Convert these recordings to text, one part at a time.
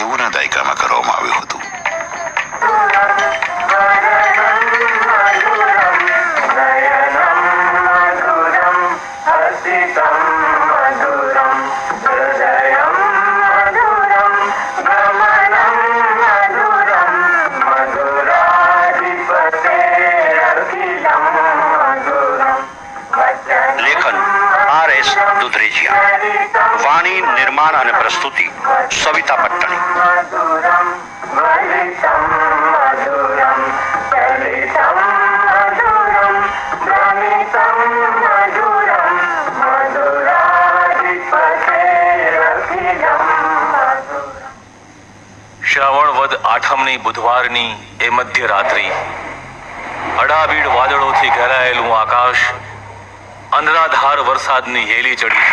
90ના દાયકામાં કરવામાં આવ્યું હતું. વાણી, નિર્માણ અને પ્રસ્તુતિ સવિતા પટ્ટણી. શ્રાવણ વદ આઠમની બુધવારની એ મધ્યરાત્રિ, અડાબીડ વાદળોથી ઘેરાયેલું આકાશ અનરાધાર વરસાદની હેલી ચડી.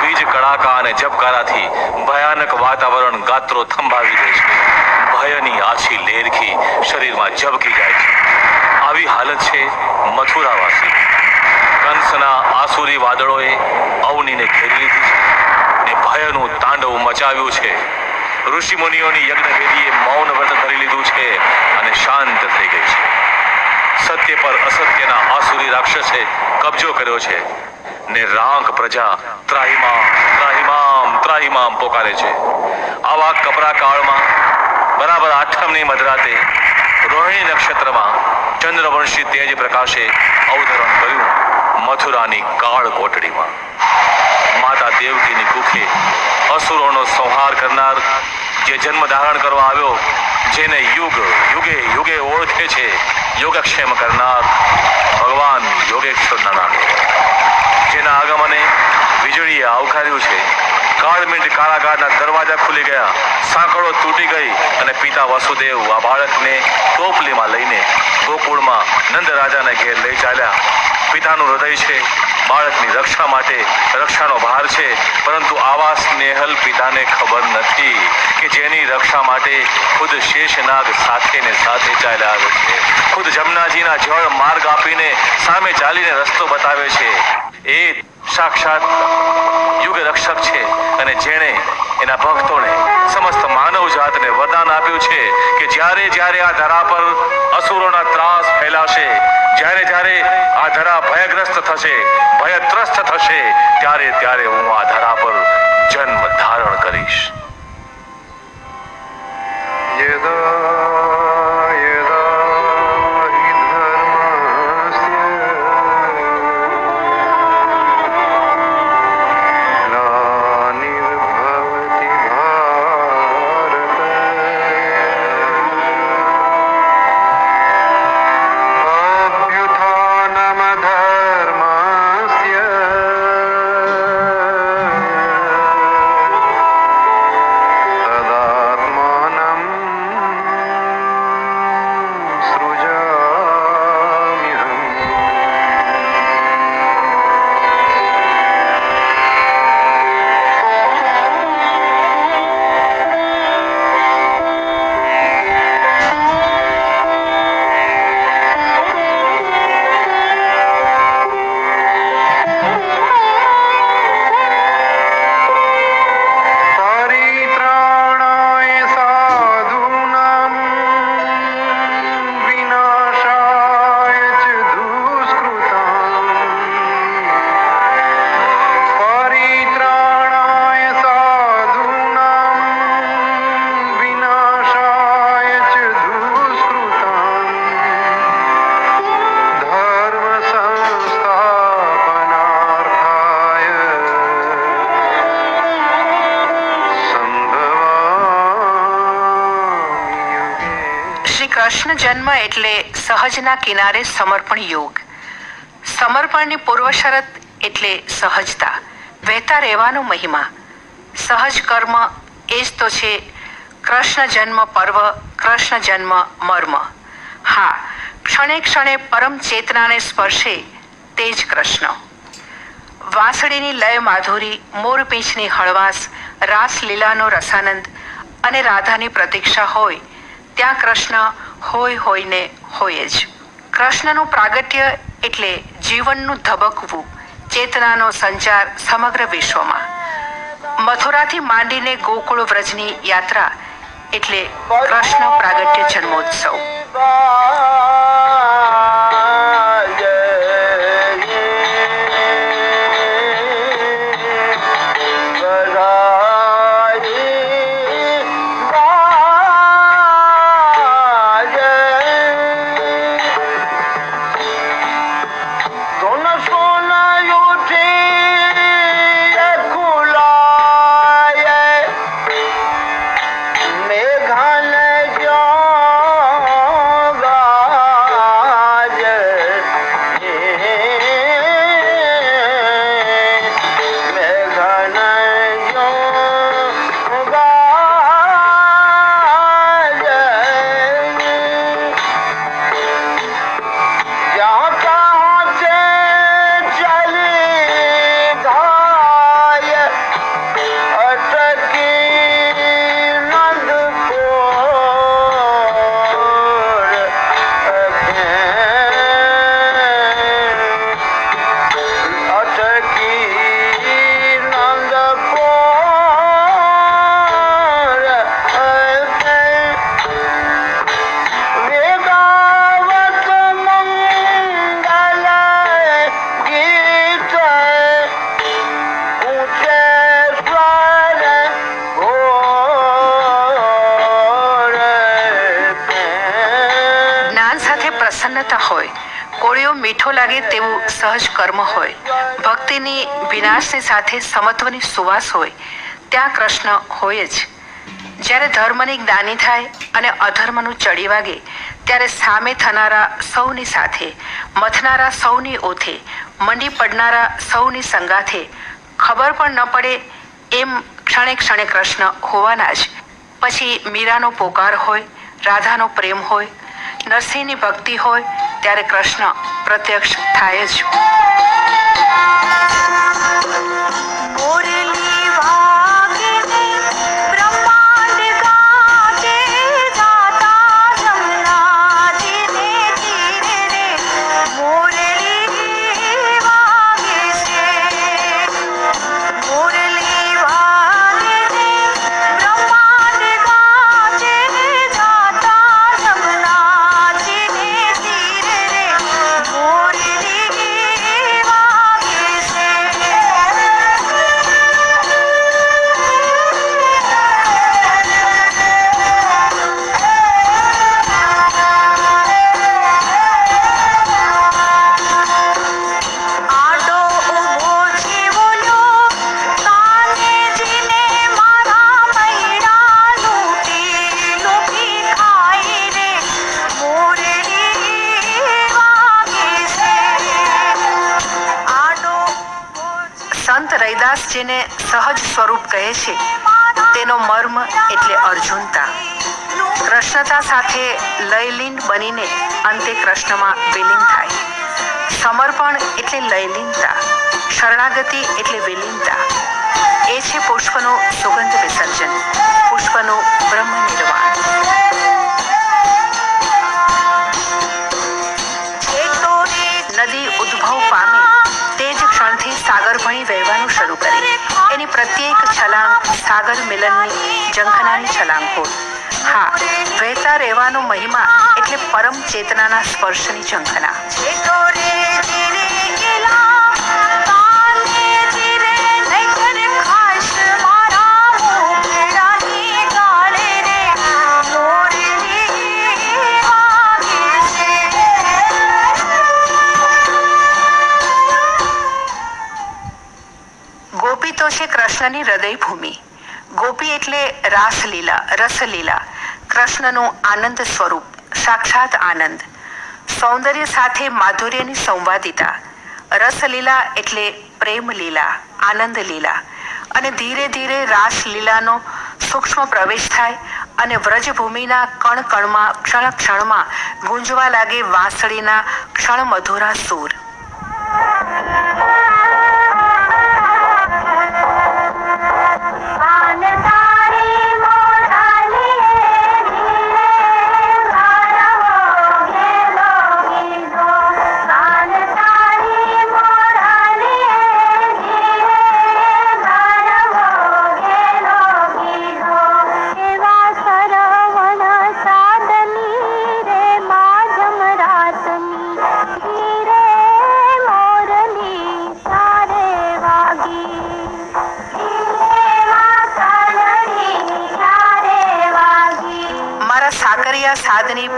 વીજ કડાકા અને ઝબકારાથી ભયાનક વાતાવરણ ગાત્રો થંભાવી દે છે. ભયની આછી લેરખી શરીરમાં ઝબકી જાય છે. આવી હાલત છે મથુરાવાસી. કંસના આસુરી વાદળોએ અવનીને ઘેરી લીધી છે ને ભયનું તાંડવ મચાવ્યું છે. ઋષિ મુનિઓની યજ્ઞવેદીએ મૌન વ્રત ધરી લીધું છે અને શાંત થઈ ગઈ છે. સત્ય પર અસત્યના આસુરી રાક્ષસે કબજો કર્યો છે ને રાંક પ્રજા ત્રાહિમામ ત્રાહિમામ ત્રાહિમામ પોકારે છે. આવા કપરા કાળમાં બરાબર આઠમની મધરાતે રોહિણી નક્ષત્રમાં ચંદ્રવંશી તેજ પ્રકાશે અવતરણ કર્યું મથુરાની કાળ કોટડીમાં. માતા દેવકીની કુખે અસુરોનો સંહાર કરનાર જે જન્મ ધારણ કરવા આવ્યો, જેને યુગે યુગે ઓળખે છે યોગક્ષેમ કરનાર ભગવાન યોગેશ્વરના નામે, જેના આગમને વીજળીએ આવકાર્યું છે. કાળમીંડ કારાગારના દરવાજા ખુલી ગયા, સાંકળો તૂટી ગઈ અને પિતા વસુદેવ આ બાળકને ટોપલીમાં લઈને ગોકુળમાં નંદ રાજાને ઘેર લઈ ચાલ્યા. પિતાનું હૃદય છે બાળકની રક્ષા માટે, રક્ષાનો ભાર છે, પરંતુ આવા સ્નેહલ પિતાને ખબર નથી કે જેની રક્ષા માટે ખુદ શેષનાગ સાથે ને સાથે ચાલ્યા આવે છે. ખુદ જમનાજીના જળ માર્ગ આપીને સામે ચાલીને રસ્તો બતાવે છે. એ સાક્ષાત યુગ રક્ષક છે અને જેણે એના ભક્તોને સમસ્ત માનવ જાતને વરદાન આપ્યું છે કે જ્યારે જ્યારે આ ધરા પર અસુરોના ત્રાસ ફેલાશે, જ્યારે જ્યારે આ ધરા ભયગ્રસ્ત થશે, ભયત્રસ્ત થશે, ત્યારે ત્યારે હું આ ધરા પર જન્મ ધારણ કરીશ. કૃષ્ણ જન્મ એટલે સહજના કિનારે સમર્પણ યોગ. સમર્પણની પૂર્વ શરત એટલે સહજતા, વહેતા રહેવાનો મહિમા. સહજ કર્મ એ જ તો છે કૃષ્ણ જન્મ પર્વ, કૃષ્ણ જન્મ મર્મ. હા, ક્ષણે ક્ષણે પરમ ચેતનાને સ્પર્શે તે જ કૃષ્ણ. વાંસળીની લય માધુરી, મોરપીંછની હળવાશ, રાસલીલાનો રસાનંદ અને રાધાની પ્રતીક્ષા હોય ત્યાં કૃષ્ણ હોય ને હોય જ. કૃષ્ણનું પ્રાગટ્ય એટલે જીવનનું ધબકવું, ચેતનાનો સંચાર સમગ્ર વિશ્વમાં. મથુરાથી માંડીને ગોકુળ વ્રજની યાત્રા એટલે કૃષ્ણ પ્રાગટ્ય જન્મોત્સવ. પ્રસન્નતા હોય, કોળિયો મીઠો લાગે તેવું સહજ કર્મ હોય, ભક્તિની વિનાશની સાથે સમત્વની સુવાસ હોય, ત્યાં કૃષ્ણ હોય જ. જ્યારે ધર્મની જ્ઞાની થાય અને અધર્મનું ચડી વાગે ત્યારે સામે થનારા સૌની સાથે, મથનારા સૌની ઓથે, મંડી પડનારા સૌની સંગાથે, ખબર પણ ન પડે એમ ક્ષણે ક્ષણે કૃષ્ણ હોવાના જ. પછી મીરાનો પોકાર હોય, રાધાનો પ્રેમ હોય, નરસિંહની ભક્તિ હોય, ત્યારે કૃષ્ણ પ્રત્યક્ષ થાય જ. જેને સહજ સ્વરૂપ કહે છે તેનો મર્મ એટલે અર્જુનતા. કૃષ્ણતા સાથે લયલીન બનીને અંતે કૃષ્ણમાં વિલીન થાય. સમર્પણ એટલે લયલીનતા, શરણાગતિ એટલે વિલીનતા. એ છે પુષ્પનું સુગંધ વિસર્જન, પુષ્પનું બ્રહ્મ નિર્વાણ. નદી ઉદ્ભવ પામે તે જ ક્ષણથી સાગર ભણી વહેવાનું શરૂ કરે. એની પ્રત્યેક છલાંગ સાગર મિલનની ઝંખનાની છલાંગ હોય. હા, વહેતા રહેવાનો મહિમા એટલે પરમ ચેતનાના સ્પર્શની ઝંખના. ગોપી તો છે કૃષ્ણની હૃદય ભૂમિ. ગોપી એટલે રાસલીલા, રસલીલા, કૃષ્ણનું આનંદ સ્વરૂપ, સાક્ષાત આનંદ. સૌંદર્ય સાથે માધુર્યની સંવાદિતા. રસલીલા એટલે પ્રેમ લીલા, આનંદ લીલા. અને ધીરે ધીરે રાસલીલાનો સૂક્ષ્મ પ્રવેશ થાય અને વ્રજભૂમિના કણ કણમાં ક્ષણ ક્ષણમાં ગુંજવા લાગે વાંસળીના ક્ષણ મધુરા સૂર.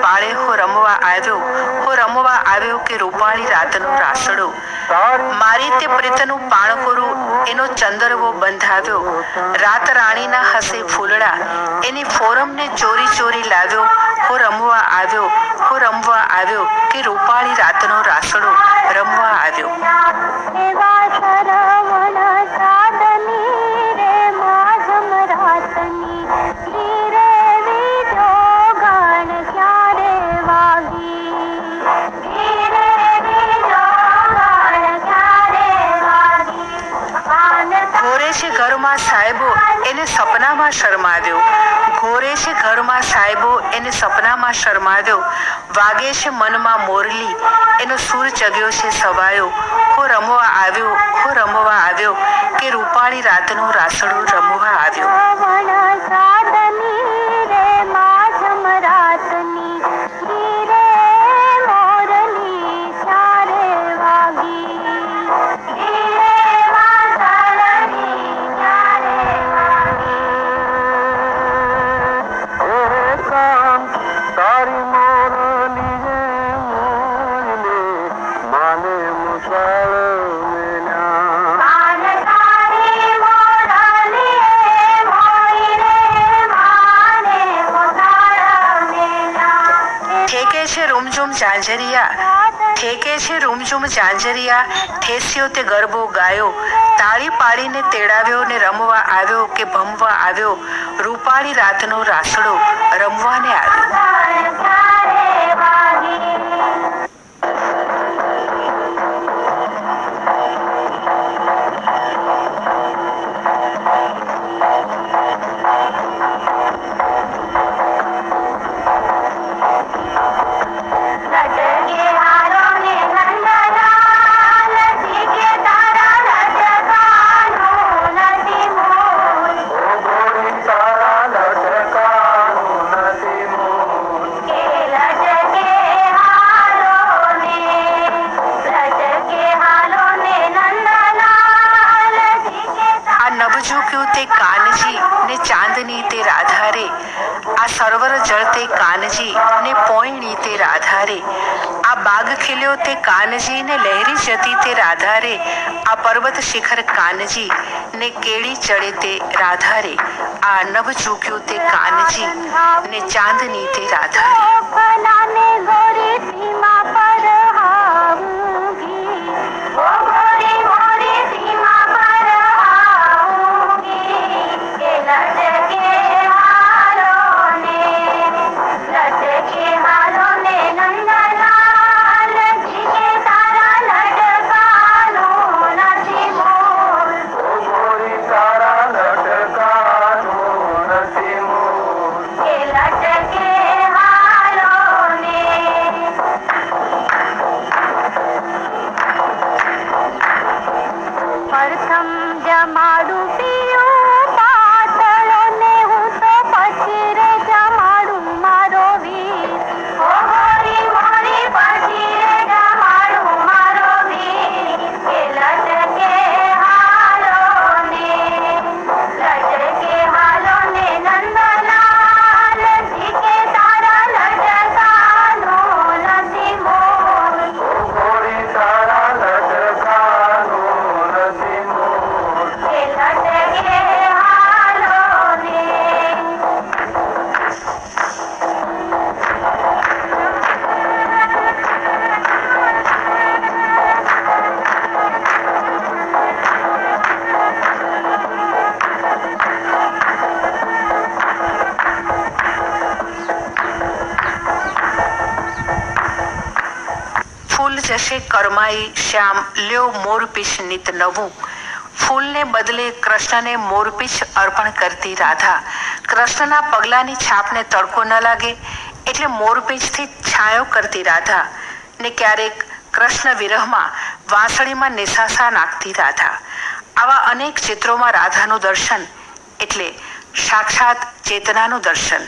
પાળે હો રમવા આવ્યો કે રૂપાળી રાતનો રાસડો. મારી તે પ્રીતનું પાણકોરું એનો ચંદરવો બંધાવ્યો. રાત રાણીના હસે ફૂલડા એની ફોરમને ચોરી ચોરી લાવ્યો. હો રમવા આવ્યો કે રૂપાળી રાતનો રાસડો રમવા આવ્યો. ઘોરે છે ઘરમાં સાહેબો એને સપનામાં શરમાવ્યો. વાગે છે મનમાં મોરલી એનો સૂર ચગ્યો છે સવાયો. હો રમવા આવ્યો કે રૂપાળી રાતનો રાસડો રમવા આવ્યો. ઠેકે છે રૂમઝૂમ ઝાંઝરિયા ઠેસ્યો તે ગરબો ગાયો. તાળી પાડીને તેડાવ્યો ને રમવા આવ્યો કે ભમવા આવ્યો. રૂપાળી રાતનો રાસડો રમવાને આવ્યો. ચાંદની તે રાધારે આ સરોવર જળતે કાનજી ને પોયણી તે રાધારે. આ બાગ ખીલ્યો તે કાનજી ને લહેરી જતી તે રાધારે. આ પર્વત શિખર કાનજી ને કેળી ચડે તે રાધારે. આ નભ ચૂક્યું તે કાનજી ને ચાંદની તે રાધારે. જશે કરમાઈ શ્યામ લ્યો મોરપીછ નિત નવું. ફૂલને બદલે કૃષ્ણને મોરપીછ અર્પણ કરતી રાધા. કૃષ્ણના પગલાની છાપને તડકો ન લાગે એટલે મોરપીછથી છાંયો કરતી રાધા. ને ક્યારેક કૃષ્ણ વિરહમાં વાંસળીમાં નિસાસા નાખતી રાધા. આવા અનેક ચિત્રોમાં રાધાનું દર્શન એટલે સાક્ષાત ચેતનાનું દર્શન.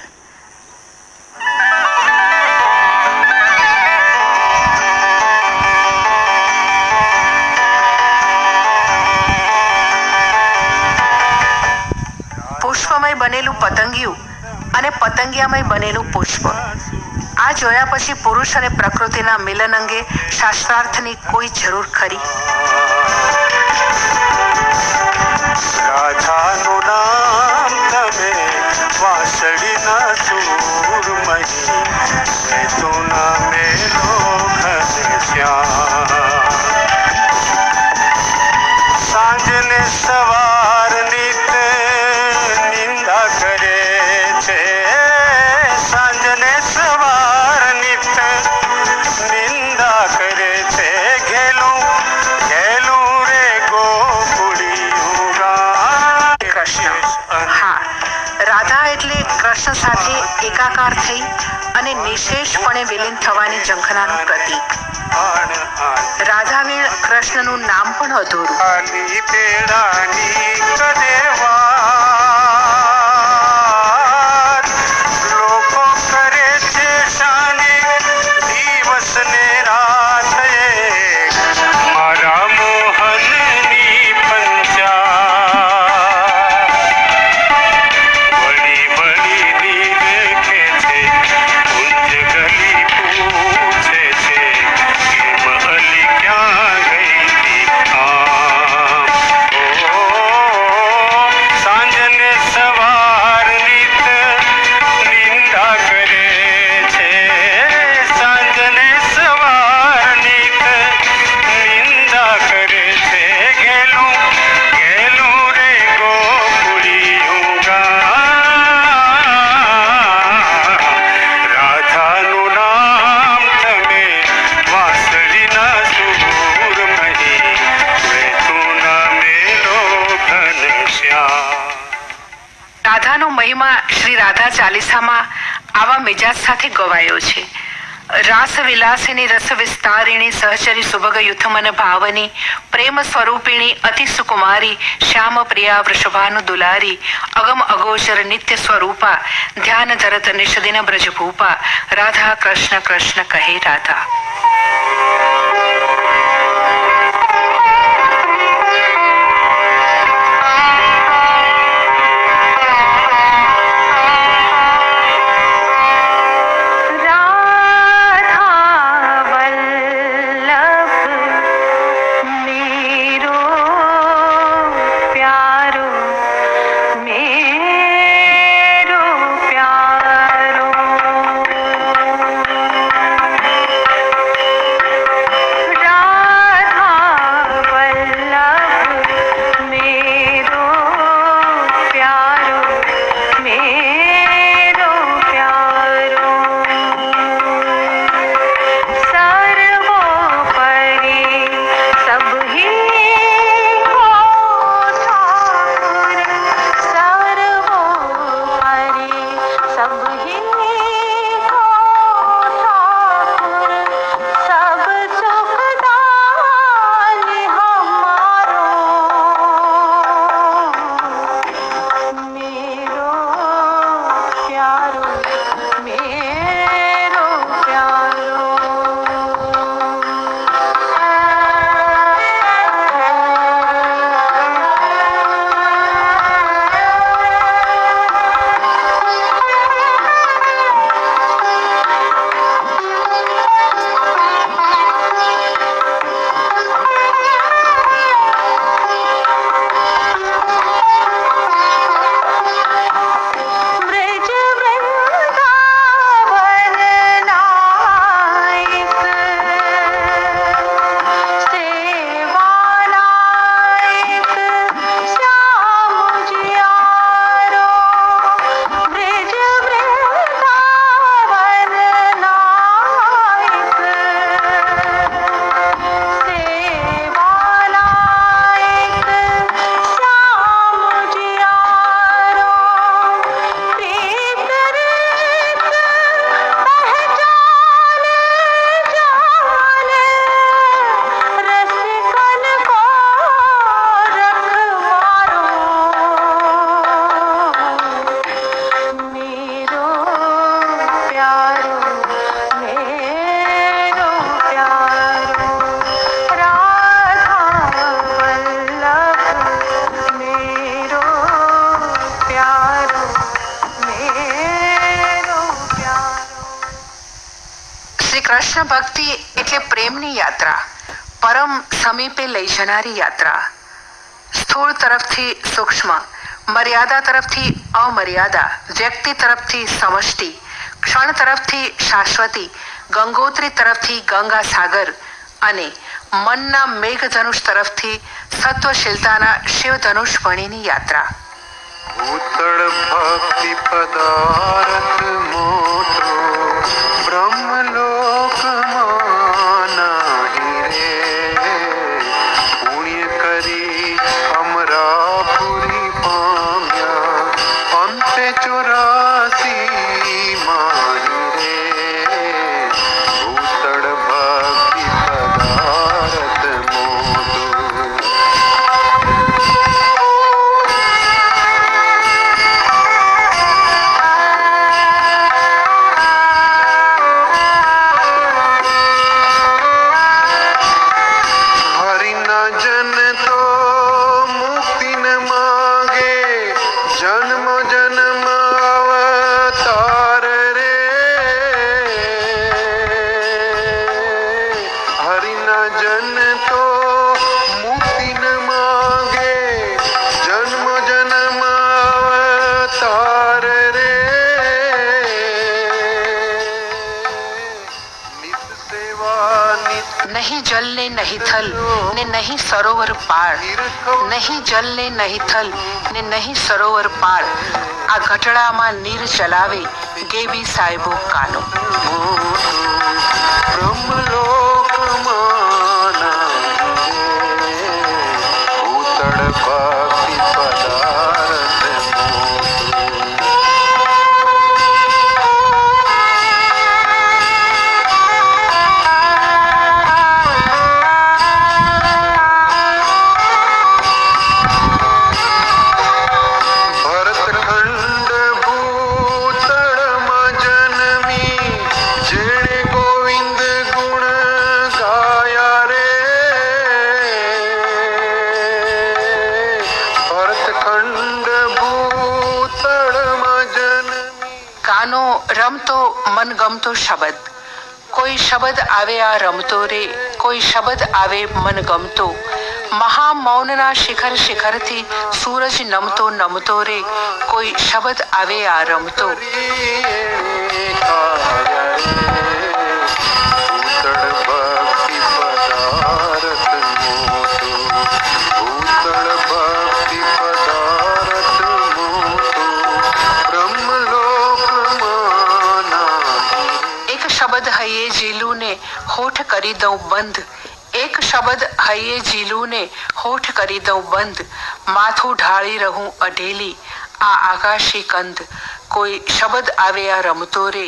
પુષ્પમય બનેલું પતંગિયું અને પતંગિયામય બનેલું પુષ્પ. આ જોયા પછી પુરુષ અને પ્રકૃતિના મિલન અંગે શાસ્ત્રાર્થની કોઈ જરૂર ખરી? રાધાનું નામ તમે વાસળીના સૂરમહી તું મેલો ઘનશ્યામ સાંજને સવાર નિત નિંદા કરે છે સાંજને સવાર નિત નિંદા કરે છે ઘેલું ઘેલું રે ગોકુળિયું ગામ કૃષ્ણ. હા, રાધા એટલે કૃષ્ણ સાથે એકાકાર થઈ અને નિશેષપણે વિલીન થવાની ઝંખનાનું પ્રતીક. રાધાવીણ કૃષ્ણનું નામ પણ અધૂરું. ખાલી પેડાની કદેવાર લોકો કરે છે શાને દિવસ ને રાત મારા મોહનની પંચાર બડી બડી નીર કે છે કુંજ ગલી પૂછે છે કેમ અલી ક્યાં ગઈ તી આમ ઓ સાંજને સવાર નિત નિંદા કરે છે સાંજને સવાર નિત નિંદા કરે છે ઘેલું ઘેલું રે ગોકુળિયું ગામ રાધાનું નામ તમે વાસળીના સૂરમહી તું મેલો ઘનશ્યામ. રાધાનો મહિમા શ્રી રાધા ચાલીસામાં આવા મિજાજ સાથે ગવાયો છે. રાસ વિલાસિની રસ વિસ્તારિણી સહચરી સુભગ યુથમન ભાવની પ્રેમ સ્વરૂપિણી અતિ સુકુમારી શ્યામ પ્રિયા વૃષભાનુ દુલારી અગમ અગોચર નિત્ય સ્વરૂપા ધ્યાન ધરત નિષદિન બ્રજભૂપા રાધા કૃષ્ણ કૃષ્ણ કહે રાધા. કૃષ્ણ ભક્તિ એટલે પ્રેમની યાત્રા, પરમ સમીપે લઈ જનારી યાત્રા. સ્થૂળ તરફથી સૂક્ષ્મ, મર્યાદા તરફથી અમર્યાદા, વ્યક્તિ તરફથી સમષ્ટિ, ક્ષણ તરફથી શાશ્વતી, ગંગોત્રી તરફથી ગંગા સાગર અને મનના મેઘધનુષ તરફથી સત્વશીલતાના શિવધનુષ વણીની યાત્રા. ભૂતળ ભક્તિ પદાર્થ મોટો બ્રહ્મલોકમાં નાહી રે, પુણ્ય કરી અમરાપુરી પામ્યા અંતે 84 મારી રે. ભૂતળ ભક્તિ પદાર્થ મોટો. નહીં જલ ને નહીં થલ ને નહીં સરોવર પાળ, નહીં જલ ને નહીં થલ ને નહીં સરોવર પાળ, આ ઘટડામાં નીર ચલાવે ગેબી સાહેબો કાનો. કાનો રમતો મનગમતો શબ્દ, કોઈ શબ્દ આવે આ રમતો રે, કોઈ શબ્દ આવે મનગમતો, મહામૌનના શિખર શિખરથી સૂરજ નમતો નમતો રે, કોઈ શબ્દ આવે આ રમતો. શબ્દ હૈયે જીલું ને હોઠ કરી દઉં બંધ, એક શબ્દ હૈયે જીલું ને હોઠ કરી દઉં બંધ, માથું ઢાળી રહું અઢેલી આ આકાશી કંદ, કોઈ શબ્દ આવે આ રમતો રે,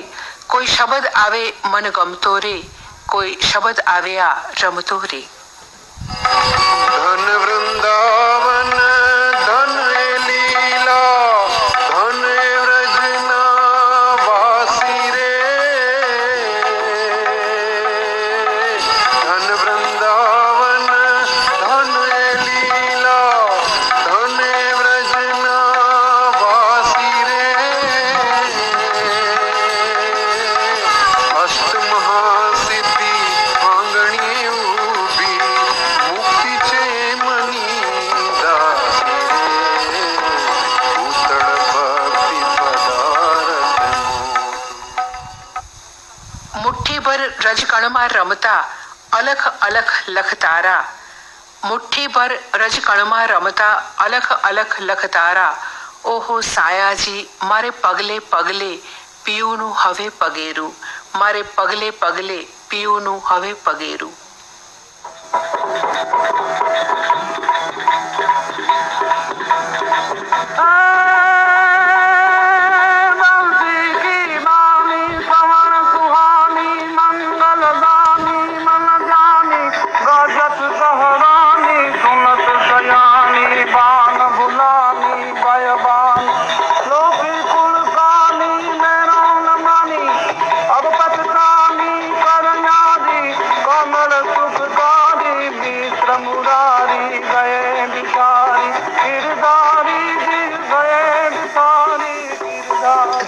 કોઈ શબ્દ આવે મન ગમતો રે, કોઈ શબ્દ આવે આ રમતો રે. ધન વૃંદાવન ધન લીલા ધન વ્રજના વાસી રે, ધન વૃંદાવન ધન લીલા ધન વ્રજના વાસી રે. અષ્ટ મહાસિદ્ધિ આંગણી ઊભી મુક્તિ છે મની દાસી રે, ભૂતળ ભક્તિ પદાર્થ મુઠ્ઠીભર રજકણમાં રમતા અલખ અલખ લખતારા, મુઠ્ઠીભર રજકણમાં રમતા અલખ અલખ લખતારા, ઓહો સાયાજી મારે પગલે પગલે પિયુનું હવે પગેરું, મારે પગલે પગલે પિયુનું હવે પગેરું.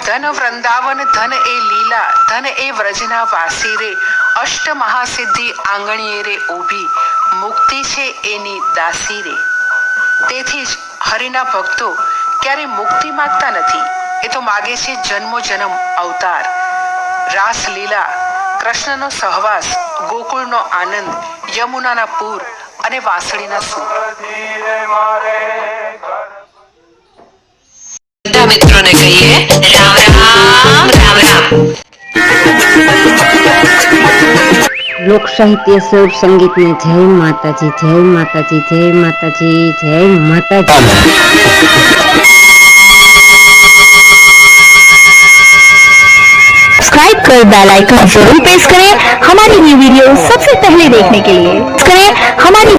ધન વૃંદાવન ધન એ લીલા ધન એ વ્રજના વાસી રે, અષ્ટ મહાસિદ્ધિ આંગણીએ રે ઊભી, મુક્તિ છે એની દાસી રે. તેથી જ હરિના ભક્તો ક્યારે મુક્તિ માંગતા નથી, એ તો માગે છે જન્મો જન્મ અવતાર. રાસલીલા, કૃષ્ણનો સહવાસ, ગોકુળનો આનંદ, યમુનાના પૂર અને વાંસળીના સૂર. બધા મિત્રોને કહીએ રામ રામ રામ રામ. લોક સાહિત્ય સ્વરૂપ સંગીતને જય માતાજી, જય માતાજી, જય માતાજી, જય માતાજી. सब्सक्राइब कर बेल आइकन जरूर प्रेस करें हमारी न्यू वीडियो सबसे पहले देखने के लिए. करें हमारी